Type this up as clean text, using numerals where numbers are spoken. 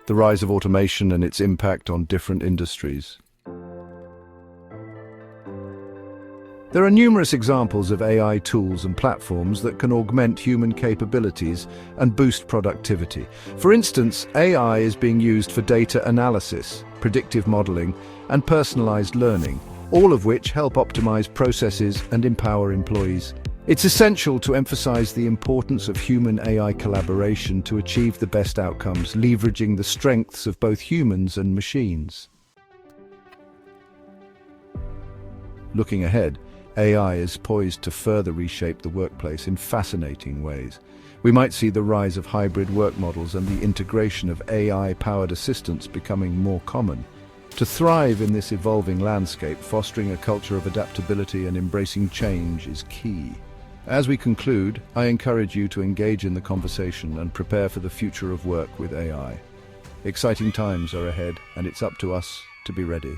the rise of automation and its impact on different industries. There are numerous examples of AI tools and platforms that can augment human capabilities and boost productivity. For instance, AI is being used for data analysis, predictive modeling, and personalized learning, all of which help optimize processes and empower employees. It's essential to emphasize the importance of human-AI collaboration to achieve the best outcomes, leveraging the strengths of both humans and machines. Looking ahead, AI is poised to further reshape the workplace in fascinating ways. We might see the rise of hybrid work models and the integration of AI-powered assistants becoming more common. To thrive in this evolving landscape, fostering a culture of adaptability and embracing change is key. As we conclude, I encourage you to engage in the conversation and prepare for the future of work with AI. Exciting times are ahead, and it's up to us to be ready.